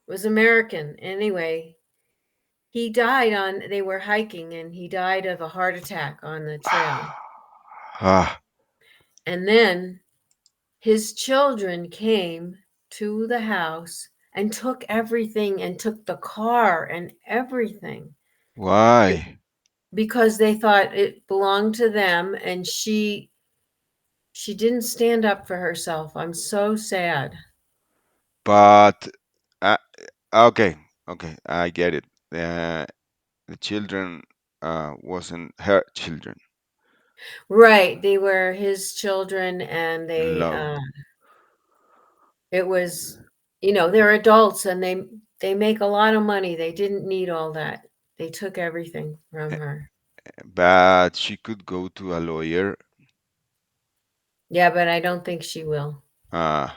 was American. Anyway, he died on, they were hiking and he died of a heart attack on the trail. Ah, And then his children came to the house and took everything and took the car and everything why? because they thought it belonged to them, and she didn't stand up for herself. I'm so sad. But uh, okay, okay, I get it. The children wasn't her children Right, they were his children, and in they law. it was, they're adults and they make a lot of money. They didn't need all that. They took everything from her. But she could go to a lawyer. Yeah, but I don't think she will. Uh,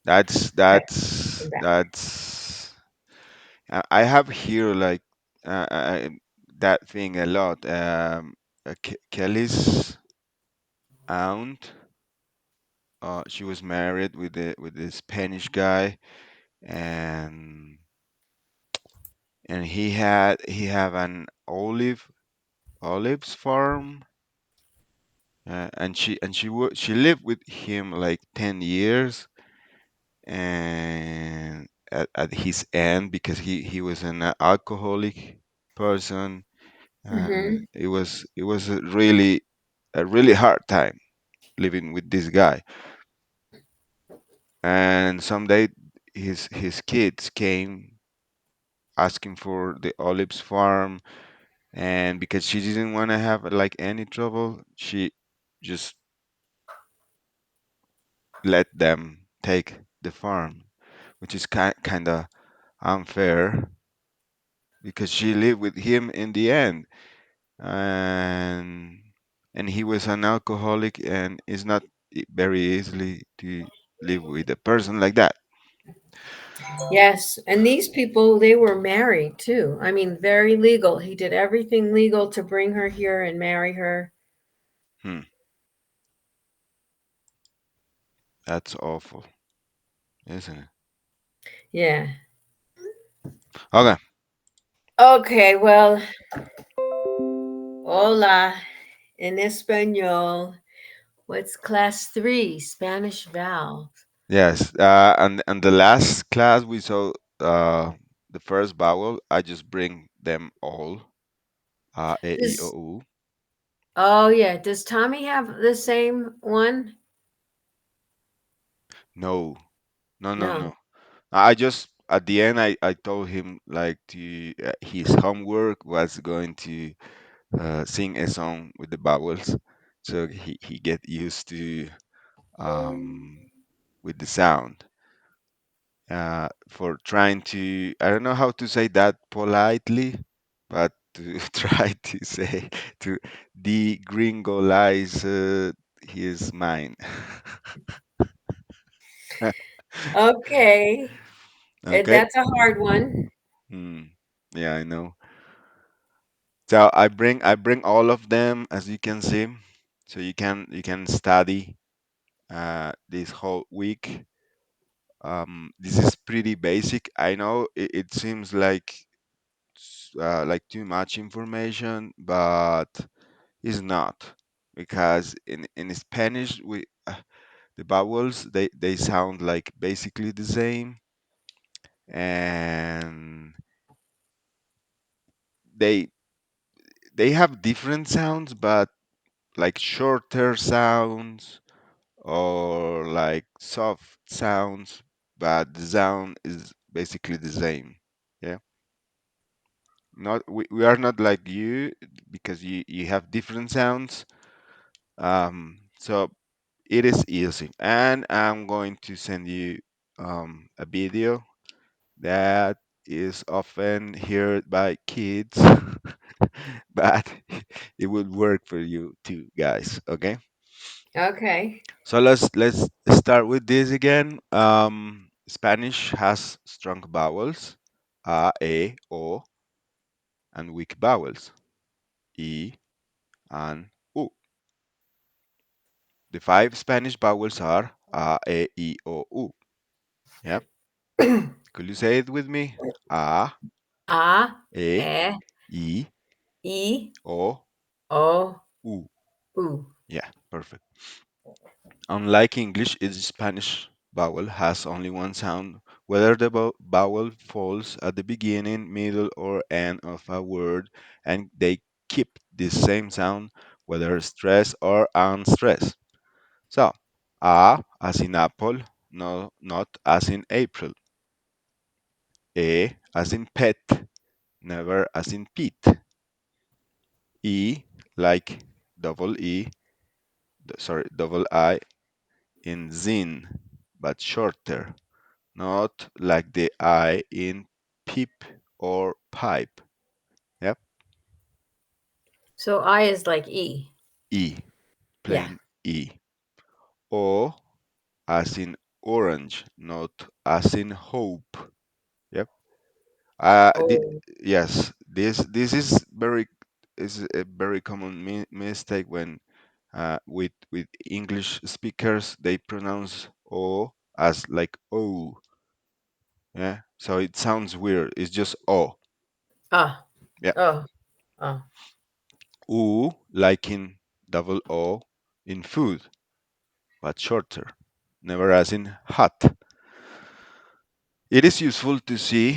that's I that's come back. that's. I have here like that thing a lot. Kelly's aunt. She was married with the Spanish guy, and he have an olives farm, and she lived with him like 10 years, and at his end because he was an alcoholic person, and Hmm. it was a really hard time living with this guy. And someday his kids came asking for the olives farm, and because she didn't want to have like any trouble, she just let them take the farm, which is kind of unfair because she lived with him in the end, and he was an alcoholic, and it's not very easily to live with a person like that. Yes, and these people, they were married too. I mean, very legal. He did everything legal to bring her here and marry her. Hmm, that's awful, isn't it? Yeah. Okay. Okay, well, hola en español. What's class 3? Spanish vowels. Yes, and the last class we saw the first vowel. I just bring them all. A E O Does U. Oh yeah, does Tommy have the same one? No, no, no, No. no. I just at the end I told him like to his homework was going to sing a song with the vowels, so he get used to um with the sound. For trying to, I don't know how to say that politely, but to try to say to degringolize his mind. Okay. Okay. That's a hard one. Hmm. Yeah, I know. So I bring all of them as you can see, so you can study this whole week. This is pretty basic. I know it seems like too much information, but it's not, because in Spanish the vowels they sound like basically the same, and they they have different sounds, but like shorter sounds or like soft sounds, but the sound is basically the same. Yeah, not we are not like you, because you have different sounds. So it is easy, and I'm going to send you a video that is often heard by kids, but it would work for you too, guys. Okay, Okay. so let's start with this again. Spanish has strong vowels, a, o, and weak vowels, e and u. The five Spanish vowels are a, e, o, u. Yeah. Could you say it with me? A, A, E, E, I, E, O, O, U. U. Yeah, perfect. Unlike English, its Spanish vowel has only one sound, whether the vowel falls at the beginning, middle, or end of a word, and they keep the same sound, whether stressed or unstressed. So, A as in apple, no, not as in April. E as in pet, never as in Pete. E like double E, sorry, double I in zin, but shorter, not like the I in peep or pipe. Yep, So I is like E. E, Yeah. plain E. O as in orange, not as in hope. Yep. Uh, the, Oh. yes, this is a very common mistake when with English speakers they pronounce O as like O. Yeah, so it sounds weird. It's just O. Ah. Yeah, Oh. Oh. U like in double O in food, but shorter, never as in hot. It is useful to see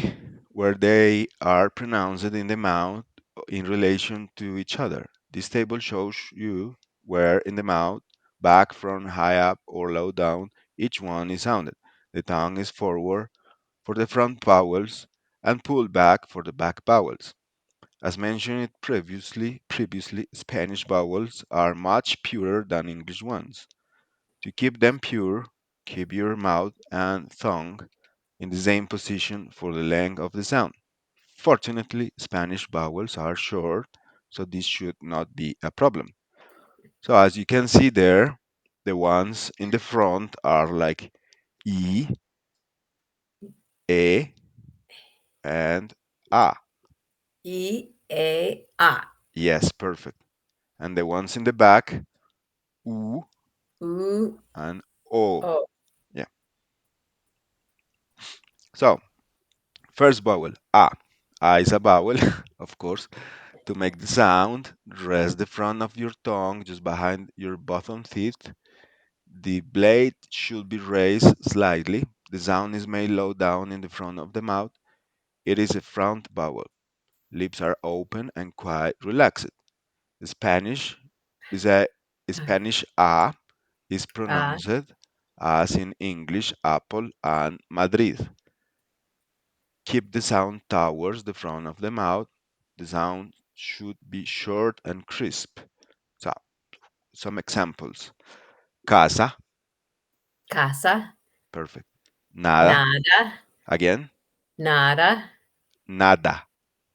where they are pronounced in the mouth in relation to each other. This table shows you where in the mouth, back, front, high up, or low down, each one is sounded. The tongue is forward for the front vowels and pulled back for the back vowels. As mentioned previously, Spanish vowels are much purer than English ones. To keep them pure, keep your mouth and tongue in the same position for the length of the sound. Fortunately, Spanish vowels are short, so this should not be a problem. So as you can see there, the ones in the front are like E, E, and A. E, A, A. Yes, perfect. And the ones in the back, U U, and O. O. Yeah. So first vowel, A. A is a vowel, of course. To make the sound, rest the front of your tongue just behind your bottom teeth. The blade should be raised slightly. The sound is made low down in the front of the mouth. It is a front vowel. Lips are open and quite relaxed. Spanish is a Spanish A is A. pronounced as in English apple and Madrid. Keep the sound towards the front of the mouth. The sound should be short and crisp. So, some examples. Casa, Casa. perfect. Nada, Nada. again. Nada. Nada.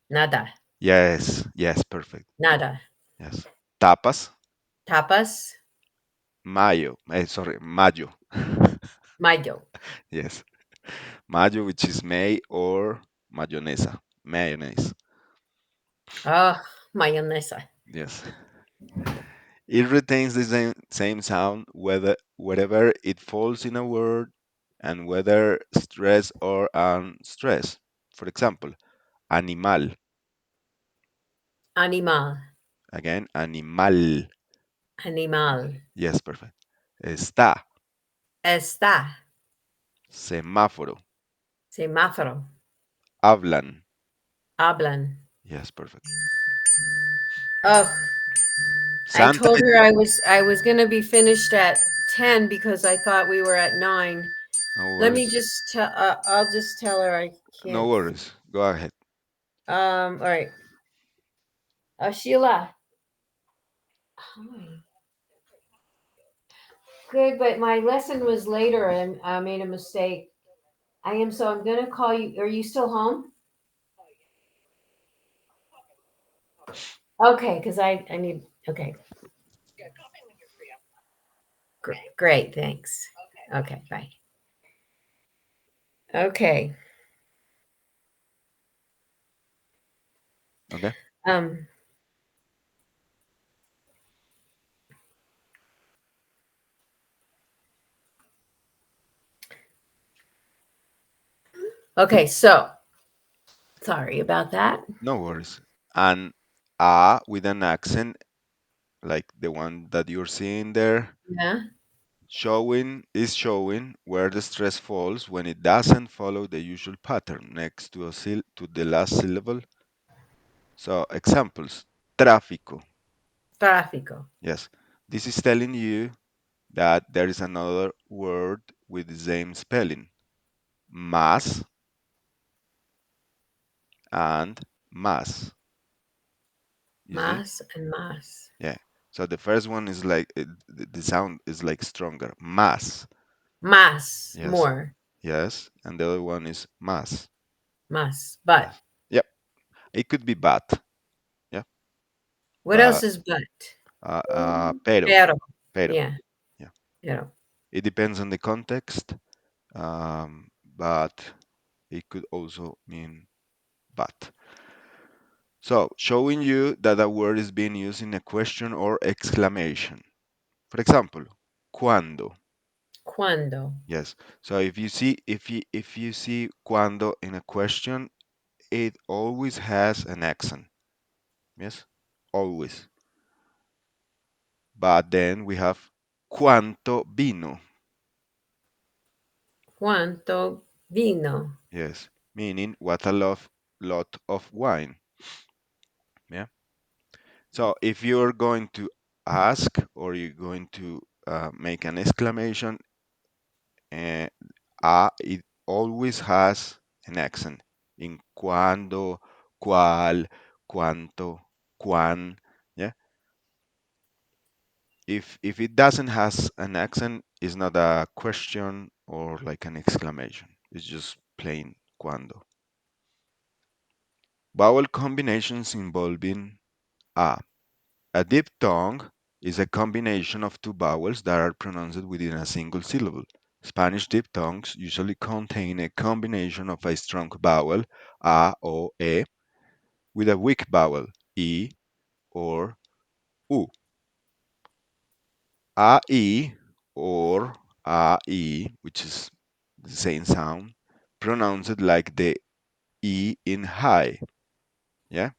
Nada. Yes, yes, perfect. Nada. Yes. Tapas, Tapas. mayo. Sorry, mayo. Mayo. Yes. Mayo, which is May or mayonesa. Mayonnaise. Oh, mayonesa. Yes. It retains the same sound whether wherever it falls in a word and whether stress or unstressed. For example, animal. Animal. Again, animal. Animal. Yes, perfect. Está. Está. Semáforo. Semáforo. Hablan. Hablan. Yes, perfect. Oh, I Santa. told her I was gonna be finished at 10 because I thought we were at 9. No Let me worries. just tell. I'll just tell her I No can't. worries. Go ahead. All right. Sheila. Hi. Good, but my lesson was later and I made a mistake. I am so I'm gonna call you. Are you still home? Okay, because I need. Okay, great. Thanks. Okay, bye. Okay. Okay. Um. Okay, so sorry about that. No worries. And a with an accent, like the one that you're seeing there, Yeah. showing where the stress falls when it doesn't follow the usual pattern next to to the last syllable. So examples: tráfico. Tráfico. Yes, this is telling you that there is another word with the same spelling: más and más. You see? Más and más. Yeah. So the first one is like the sound is like stronger. Más. Más. Yes. More. Yes. And the other one is más. Más. But. Yes. Yep. It could be but. Yeah. What else But is but? pero. Pero. Pero. Yeah. Yeah. Pero. It depends on the context. But it could also mean but. So showing you that a word is being used in a question or exclamation. For example, cuando. Cuando. Yes. So if you see cuando in a question, it always has an accent. Yes, always. But then we have cuánto vino. Cuánto vino. Yes, meaning what a lot of wine. Yeah. So if you're going to ask or you're going to make an exclamation, uh, it always has an accent in cuando, cuál, cuánto, cuán. Yeah. If it doesn't has an accent, it's not a question or like an exclamation. It's just plain cuando. Vowel combinations involving a. A diphthong is a combination of two vowels that are pronounced within a single syllable. Spanish diphthongs usually contain a combination of a strong vowel, a or e, with a weak vowel, e or u. A e or a e, which is the same sound, pronounced like the e in high. Yeah,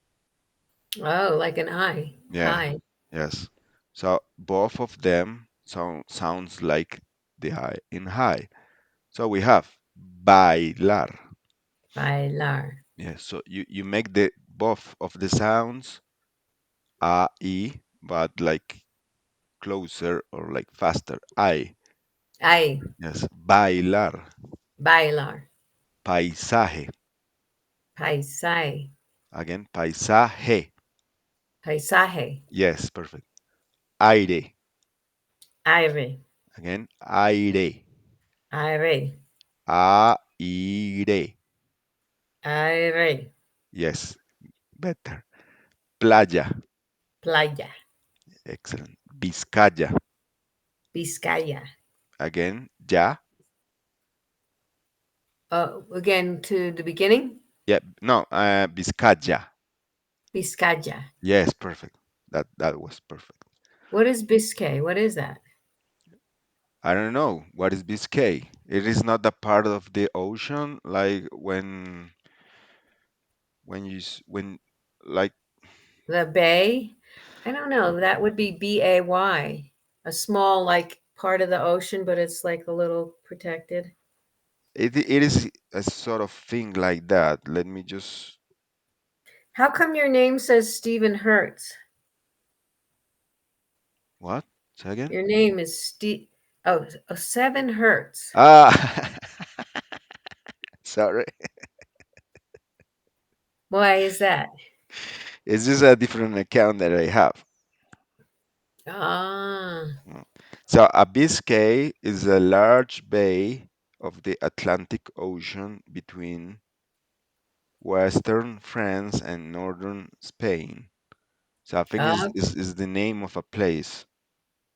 Oh, like an I. yeah, Hi. yes. So both of them sounds like the I in high. So we have bailar. Bailar. Yeah, so you make the both of the sounds a e, but like closer or like faster. I. Ay. Yes, bailar. Bailar. Paisaje. Paisai. Again, paisaje. Paisaje. Yes, perfect. Aire. Aire. Again, aire. Aire. Aire. Aire. Yes, better. Playa. Playa. Excellent. Vizcaya. Vizcaya. Again, ya. Again to the beginning. Yeah, no, Vizcaya. Vizcaya. Yes, perfect. That was perfect. What is Biscay? What is that? I don't know what is Biscay. It is not a part of the ocean, like when like The bay? I don't know. That would be Bay. A small, like, part of the ocean, but it's like a little protected. it is a sort of thing like that. Let me just How come your name says Stephen Hertz? what? Say again? Your name is Steve. Oh, 7 Hertz. Ah, sorry. Why is that? It's just a different account that I have. Ah, Mm. So a Biscay is a large bay of the Atlantic Ocean between western France and northern Spain. So I think oh, is the name of a place,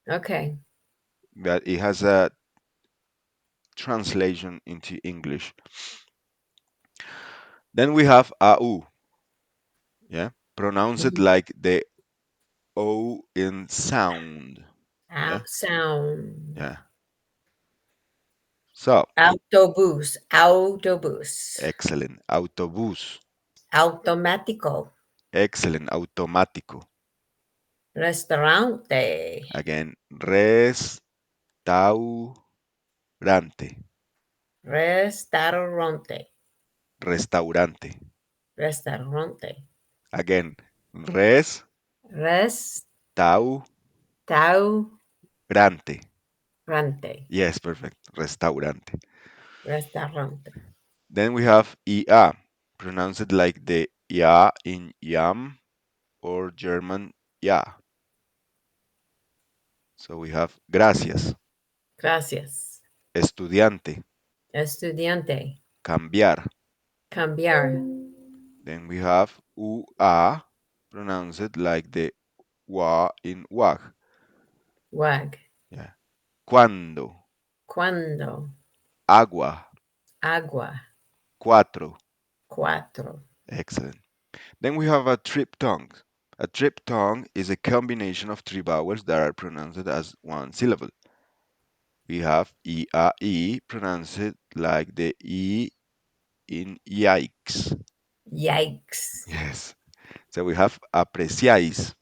okay. but it has a translation into English. Then we have AU, yeah, pronounce it Mhm. like the O in sound. Yeah, Sound. yeah. So, Autobús, autobús. excellent. Autobús. Automático, Excellent. Automático. restaurante, Again, restaurante. restaurante, Restaurante. restaurante, Again, restaurante, restaurante. Yes, perfect. Restaurante. restaurante. Then we have ia, pronounced like the ya in yam or German ja. So we have gracias, Gracias. estudiante, Estudiante, cambiar. cambiar, Then we have ua, pronounced like the wa in wag. wag. Yeah. Cuando, Cuando, agua, agua, cuatro. cuatro. Excellent. Then we have a triphthong. A triphthong is a combination of three vowels that are pronounced as one syllable. We have e a e pronounced like the e in yikes. Yikes. Yes. So we have apreciáis.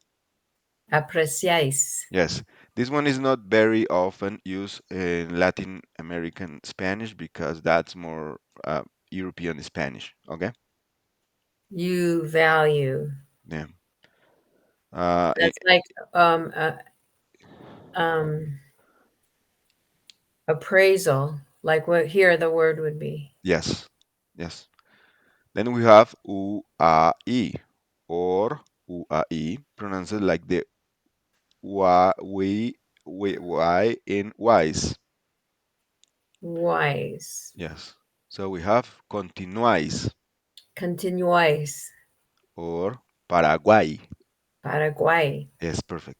Apreciáis. Yes. This one is not very often used in Latin American Spanish because that's more European Spanish. Okay. You value. Yeah. I- That's like um appraisal. Like what here the word would be. yes. Yes. Then we have uai or uai pronounced like the wa we y in wise. Wise. Yes. So we have continuáis Continuáis. or Paraguay. Paraguay. Yes, perfect.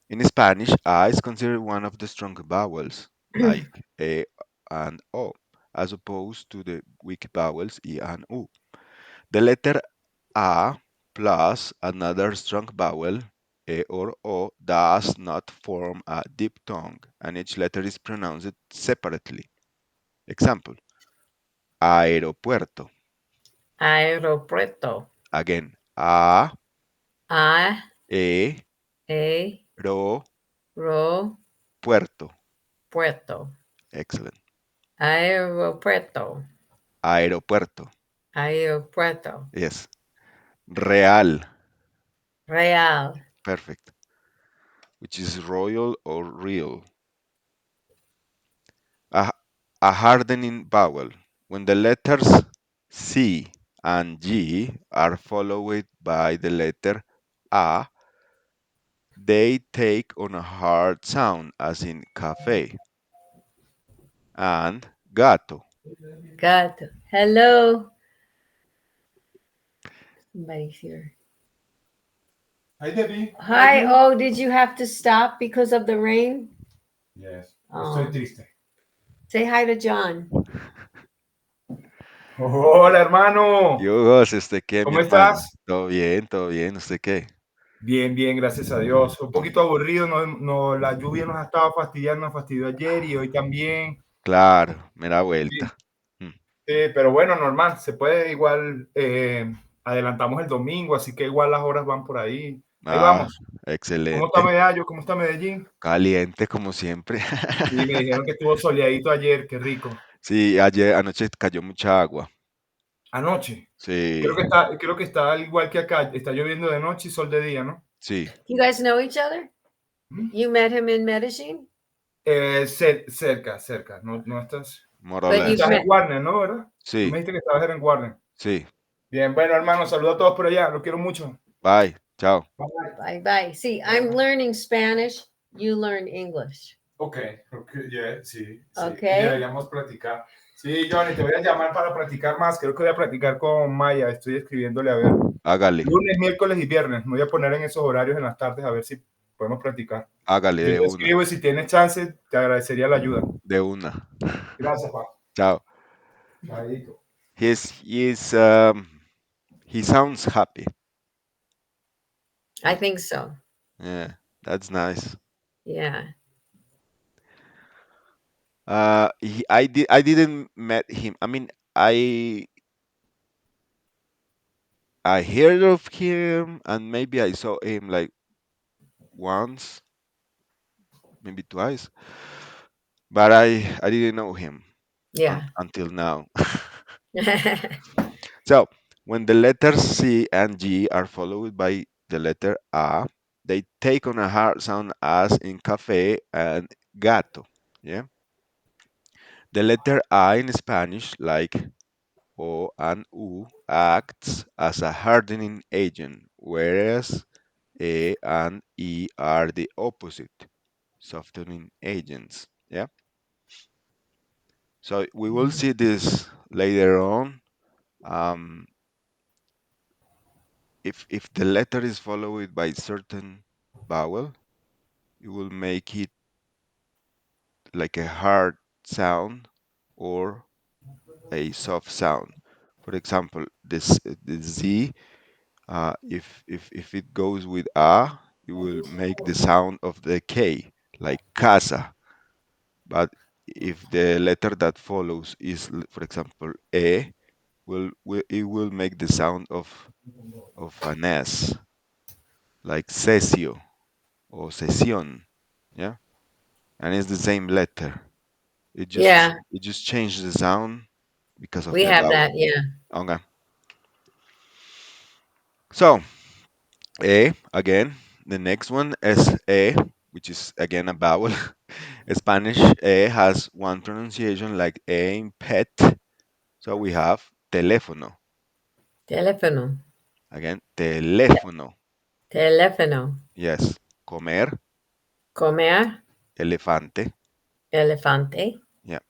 In Spanish, a is considered one of the strong vowels, like e and o, as opposed to the weak vowels e and u. The letter a plus another strong vowel, e or o, does not form a diphthong, and each letter is pronounced separately. Example: aeropuerto. Aeropuerto. Again, A e, e ro, ro puerto. puerto. Excellent. Aeropuerto. Aeropuerto. Aeropuerto. Yes. Real. Real. Perfect. Which is royal or real. A, a hardening vowel. When the letters C and G are followed by the letter A, they take on a hard sound, as in cafe and gato. Gato. Hello. Somebody's here. Hi, Debbie. How are Hi. you? Oh, did you have to stop because of the rain? Yes. Estoy Oh. triste. Say hi to John. Hola, hermano. Yo, ¿usted qué, mi ¿Cómo hermano? estás? Todo bien, todo bien. ¿Usted qué? Bien, bien, gracias a Dios. Un poquito aburrido, la lluvia nos ha estado fastidiando, nos fastidió ayer y hoy también. Claro, me da Sí, vuelta. Mm. pero bueno, normal, se puede igual, adelantamos el domingo, así que igual las horas van por ahí. Ahí Ah, vamos. ¿Cómo está excelente. Medallo? ¿Cómo está Medellín? Caliente como siempre. Sí, me dijeron que estuvo soleadito ayer, qué rico. Sí, ayer anoche cayó mucha agua. Anoche. Sí, Creo que está al igual que acá, está lloviendo de noche y sol de día, ¿no? sí, You guys know each other? ¿Mm? You met him in Medellin, Cerca, no, no estás. more or but Tú you've estás less. en met. Warner, ¿no? ¿Verdad? Tú Sí, me dijiste que estabas en Warner. sí. Bien, bueno, hermano, saludo a todos por allá, los quiero mucho. Bye, chao. Bye. Bye bye. See, I'm Bye. learning Spanish. You learn English. Ok, yeah, sí, sí, y Okay. deberíamos practicar. Sí, Johnny, te voy a llamar para practicar más. Creo que voy a practicar con Maya, estoy escribiéndole a ver. Hágale, Lunes, miércoles y viernes. Me voy a poner en esos horarios en las tardes a ver si podemos practicar. hágale Yo de te una, escribo y si tienes chance, te agradecería la ayuda. de una. Gracias, Juan. Chao. Chaito. He sounds happy. I think so. Yeah, that's nice. Yeah. I didn't met him. I mean, I heard of him, and maybe I saw him like once, maybe twice, but I didn't know him Yeah. until now. So when the letters C and G are followed by the letter A, they take on a hard sound as in cafe and gato. Yeah. The letter A in Spanish, like O and U, acts as a hardening agent, whereas E and E are the opposite, softening agents. Yeah. So we will see this later on. Um, if the letter is followed by certain vowel, you will make it like a hard sound or a soft sound. For example, the Z, if it goes with A, you will make the sound of the K, like casa. But if the letter that follows is, for example, E, it will make the sound of an S, like cesio or sesión. Yeah, and it's the same letter. Yeah, It just changed the sound because of we the have vowel. that. Yeah. Okay. So A again. The next one is A, which is again a vowel. Spanish A has one pronunciation like A in pet. So we have teléfono. Teléfono. Again, teléfono. Teléfono. Yes. Comer, Comer. elefante. Elefante. Yeah.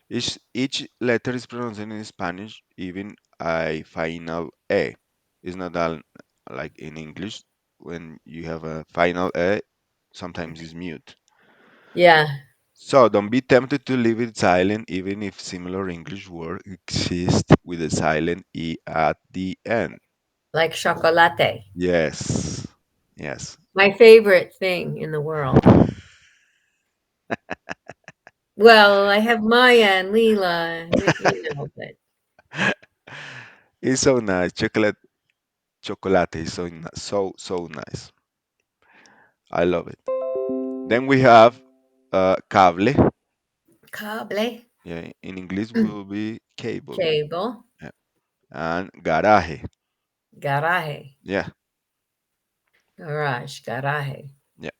Each letter is pronounced in Spanish, even a final A. It's not like in English when you have a final A, sometimes it's mute. Yeah. So don't be tempted to leave it silent, even if similar English word exist with a silent E at the end. Like chocolate. Yes. Yes. My favorite thing in the world. Well, I have Maya and Leela, but It's so nice. Chocolate is so nice. I love it. Then we have cable. cable, Yeah, in English will be cable. cable, Yeah. And garage. garaje, Yeah, garage, garaje, yeah.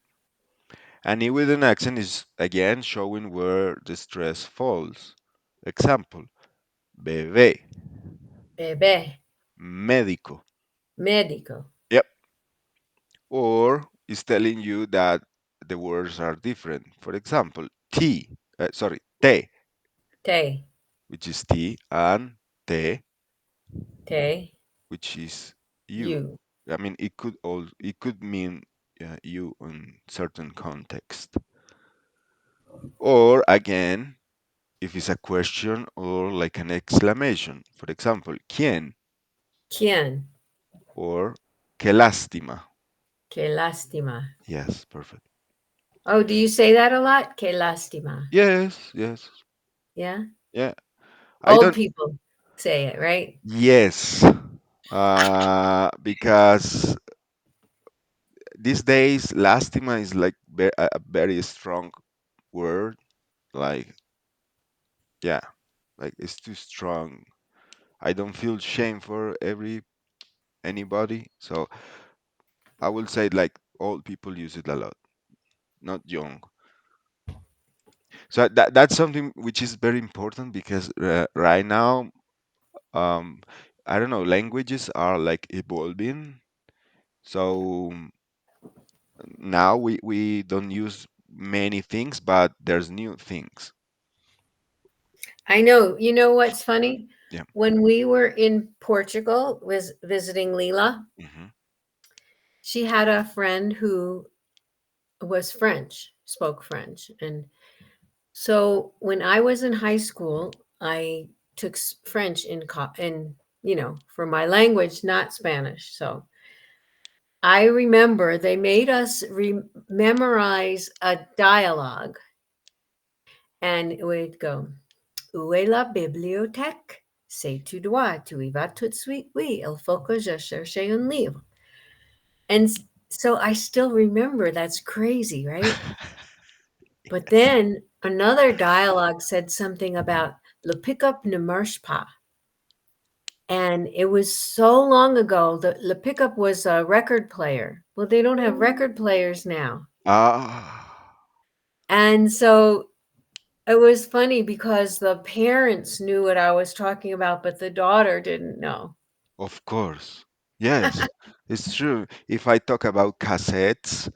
And it with an accent is again showing where the stress falls. Example, bebé, bebé, médico. médico, Yep. Or is telling you that the words are different. For example, te, te, which is T, and te, te, which is you. you. I mean, it could mean you in certain context. Or again, if it's a question or like an exclamation. For example, ¿quién? ¿Quién? Or qué lástima. Qué lástima. Yes, perfect. Oh, do you say that a lot? Qué lástima. Yes, yes. Yeah? Yeah. I Old don't people say it, right? Yes. Because these days lástima is like a very strong word. Like, yeah, like it's too strong. I don't feel shame for anybody. So I will say like old people use it a lot, not young. So that's something which is very important because right now, um, I don't know, languages are like evolving. So now we don't use many things, but there's new things. I know. You know what's funny? Yeah. When we were in Portugal, was visiting Leela, Hmm. she had a friend who was French, spoke French. And so when I was in high school, I took French for my language, not Spanish. So I remember they made us memorize a dialogue. and it would go, Où est la bibliothèque? C'est tout droit, tu y vas tout de suite, oui, il faut que je cherche un livre. And so I still remember, that's crazy, right? But then another dialogue said something about le pick-up ne marche pas. And it was so long ago. The pickup was a record player. Well, they don't have record players now. Ah, And so it was funny because the parents knew what I was talking about, but the daughter didn't know. of course. Yes, it's true. If I talk about cassettes,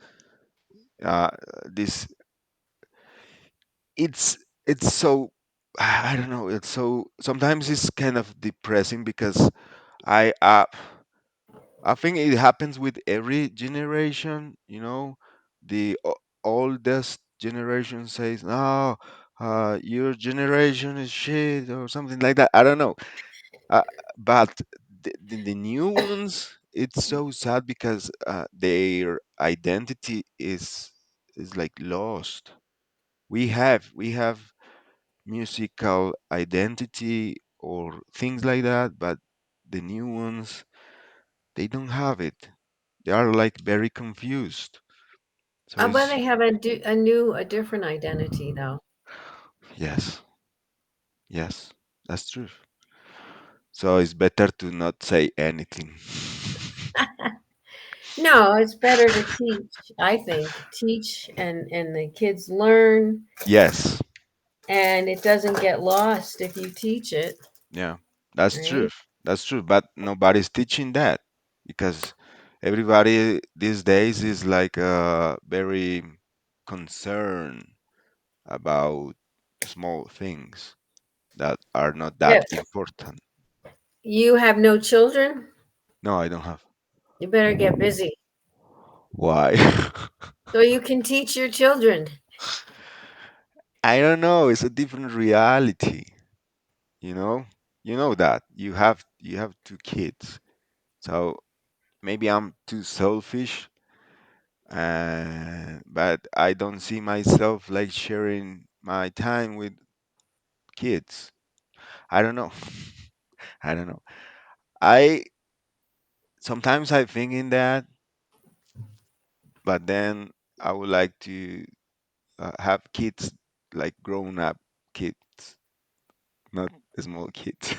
uh, this it's so I don't know. It's so sometimes it's kind of depressing because I uh, I think it happens with every generation. The oldest generation says, "No, your generation is shit" or something like that. I don't know. Uh, but the new ones, it's so sad because their identity is like lost. We have musical identity or things like that, but the new ones, they don't have it. They are like very confused. So But it's they have a different identity though. yes, yes, that's true. So it's better to not say anything. No, it's better to teach, I think. Teach and the kids learn Yes, and it doesn't get lost if you teach it, yeah, that's true. right? That's true. But nobody's teaching that because everybody these days is like very concerned about small things that are not that Yeah. important. You have no children? No, I don't have. You better get busy Why? so you can teach your children. I don't know. It's a different reality. You know. You know that you have two kids. So maybe I'm too selfish, but I don't see myself like sharing my time with kids. I don't know. I don't know. I sometimes I think in that, but then I would like to have kids like grown up kids, not small kids.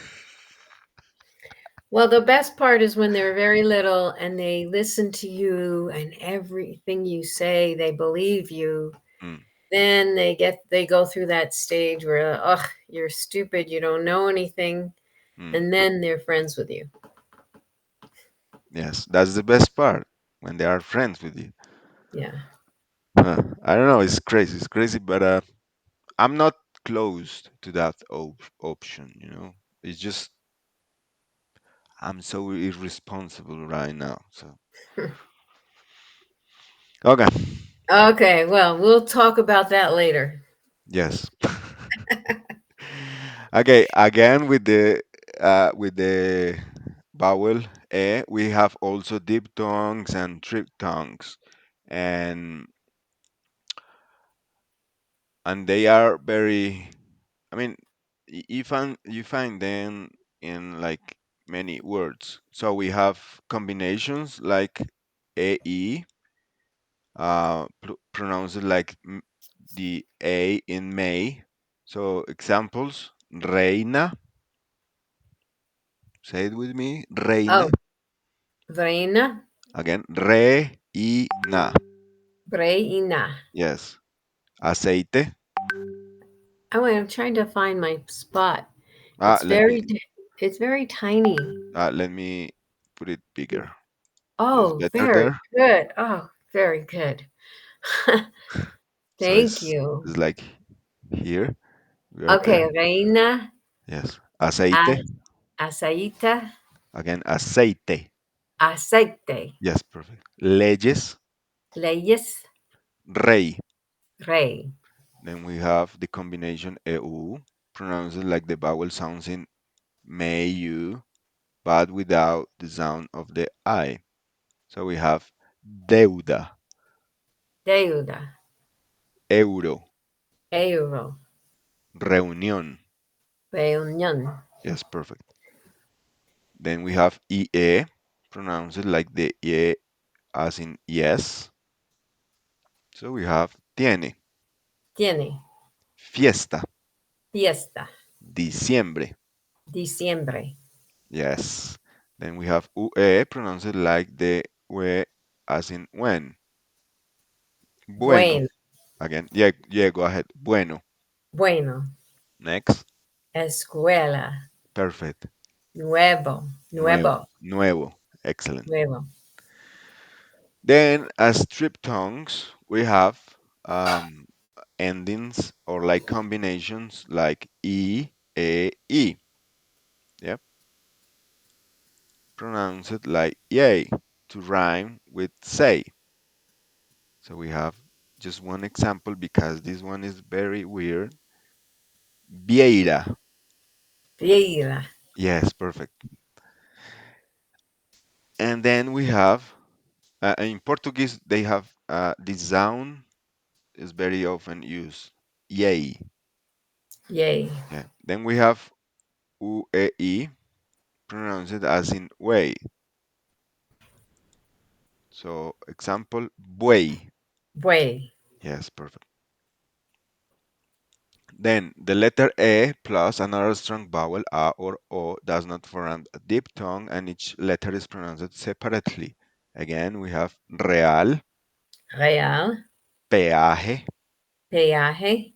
Well, the best part is when they're very little and they listen to you and everything you say, they believe you. Mm, Then they go through that stage where, ugh, you're stupid, you don't know anything, mm. and then they're friends with you. Yes, that's the best part when they are friends with you. Yeah. I don't know. It's crazy. It's crazy, but I'm not closed to that option. It's just I'm so irresponsible right now. So okay, Okay, well, we'll talk about that later. yes. Okay, again with the vowel e, we have also diphthongs and triphthongs, and they are very. I mean, you find them in like many words. So we have combinations like AE, pronounced like the A in May. So examples: reina. Say it with me: reina. Oh, Vrena, Again, reina. Breina. Yes. Aceite. Oh, I'm trying to find my spot. Ah, It's let me it's very tiny. let me put it bigger. It's Oh, better very there. good. Oh, very good. So Thank it's you. like here. We are there. Okay, reina, Yes. Aceite. aceita, Again, aceite. aceite, Yes, perfect. Leyes. leyes, Rey. rey, Then we have the combination EU, pronounced like the vowel sounds in may you, but without the sound of the I. So we have deuda, deuda, euro, euro, Reunión. Reunión. Yes, perfect. Then we have IE, pronounce it like the IE as in yes. So we have tiene, Tiene. fiesta, Fiesta. diciembre. Diciembre. Yes. Then we have UE, pronounce it like the we as in when. Bueno. Bueno. Again, yeah, yeah, go ahead. Bueno. Bueno. Next. Escuela. Perfect. Nuevo. Nuevo. Nuevo. Nuevo. Excellent. Nuevo. Then, as triphthongs, we have um, endings or like combinations like E, A, E. Yep. Pronounce it like yay to rhyme with say. So we have just one example because this one is very weird. Vieira. Vieira. Yes, perfect. And then we have in Portuguese they have this sound is very often used. Yay. Yay. Yeah. Then we have UEI, pronounce it as in way. So example, buey. Buey. Yes, perfect. Then the letter E plus another strong vowel A or O does not form a diphthong and each letter is pronounced separately. Again, we have real, Real. peaje, Peaje.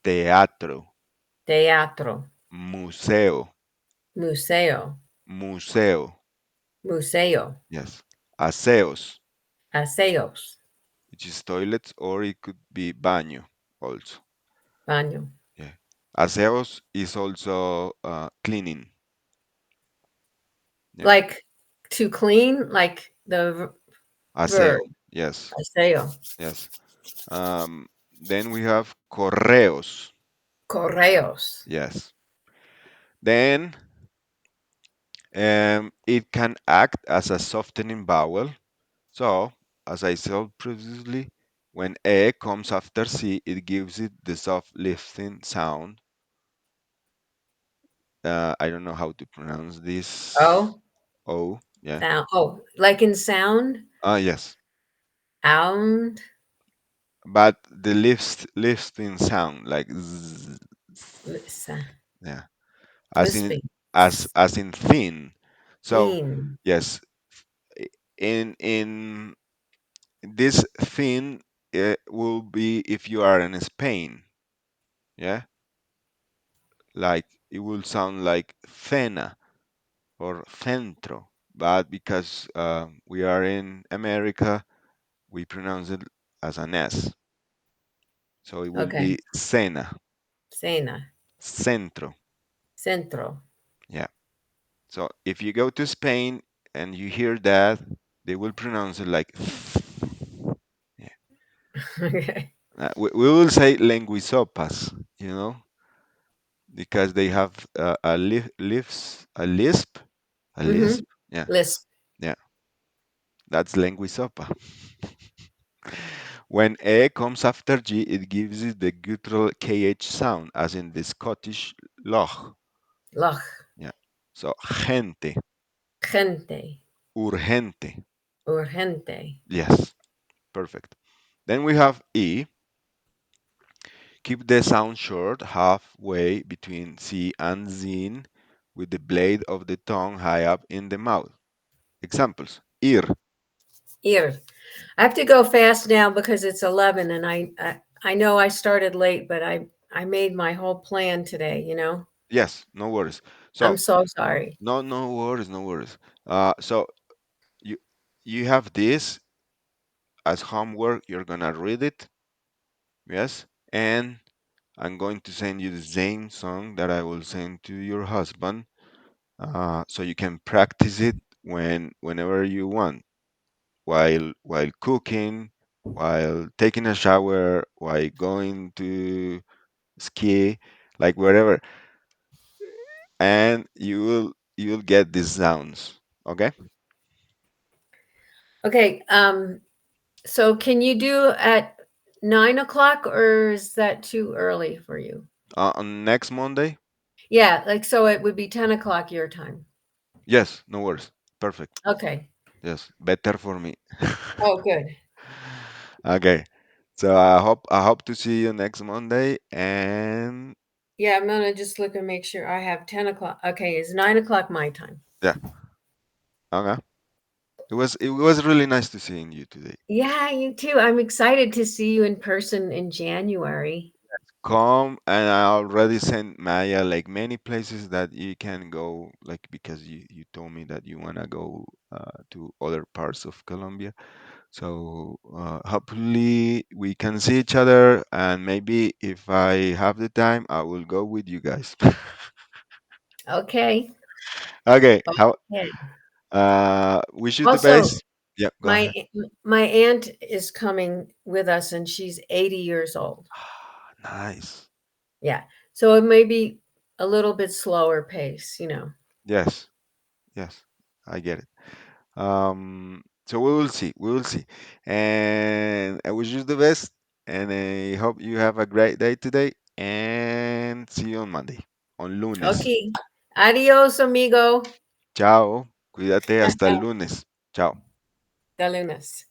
teatro, Teatro. museo, Museo. museo. Museo. Yes. Aseos, Aseos. which is toilets or it could be baño also. Baño. Yeah. Aseos is also cleaning. Yeah. Like to clean, like the verb. Aseo. Yes. Aseo. Yes. Um, then we have correos. Correos. Yes. Then it can act as a softening vowel. So, as I said previously, when A comes after C, it gives it the soft lifting sound. I don't know how to pronounce this. Oh, O, yeah. sound. Oh, like in sound. Ah, yes. Sound. But the lifting sound, like zzz, yeah, as in Lisping. as in thin. So Thin. yes, in this thin will be if you are in Spain, yeah, like it will sound like cena or centro, but because we are in America, we pronounce it as an S, so it will Okay. be cena, Cena. centro, Centro. yeah. So if you go to Spain and you hear that, they will pronounce it like yeah. Okay. We will say lenguisopas, because they have a lisp, a Mm-hmm. lisp. Yeah, Lisp. yeah, that's lenguisopa. When A comes after G, it gives it the guttural KH sound, as in the Scottish loch. Loch. Yeah. So gente, Gente. urgente. Urgente. Yes, perfect. Then we have E. Keep the sound short, halfway between C and Z, with the blade of the tongue high up in the mouth. Examples: ir, Ear. I have to go fast now because it's 11 and I know I started late, but I made my whole plan today. yes, no worries. I'm So so sorry. no worries, no worries. So you you have this as homework. You're gonna read it, yes, and I'm going to send you the same song that I will send to your husband, so you can practice it whenever you want. While cooking, while taking a shower, while going to ski, like wherever, and you will get these sounds. Okay? Okay. So can you do at 9 o'clock or is that too early for you? On next Monday? Yeah, like so it would be 10 o'clock your time. Yes, no worries. Perfect. Okay. Yes, better for me. Oh, good. Okay. So I hope to see you next Monday and Yeah, I'm gonna just look and make sure I have 10 o'clock. Okay, it's 9 o'clock my time. yeah, okay. It was really nice to seeing you today. Yeah, you too. I'm excited to see you in person in January. Come, and I already sent Maya like many places that you can go, like because you told me that you wanna go to other parts of Colombia. So hopefully we can see each other, and maybe if I have the time, I will go with you guys. Okay. Okay, how Okay. wish you the Also, best. Yeah, go my ahead. my aunt is coming with us and she's 80 years old. Nice. Yeah. So it may be a little bit slower pace. Yes, yes, I get it. So we will see. We will see. And I wish you the best. And I hope you have a great day today. And see you on Monday, on lunes. Okay. Adios, amigo. Chao. Cuídate hasta el lunes. Chao. De lunes.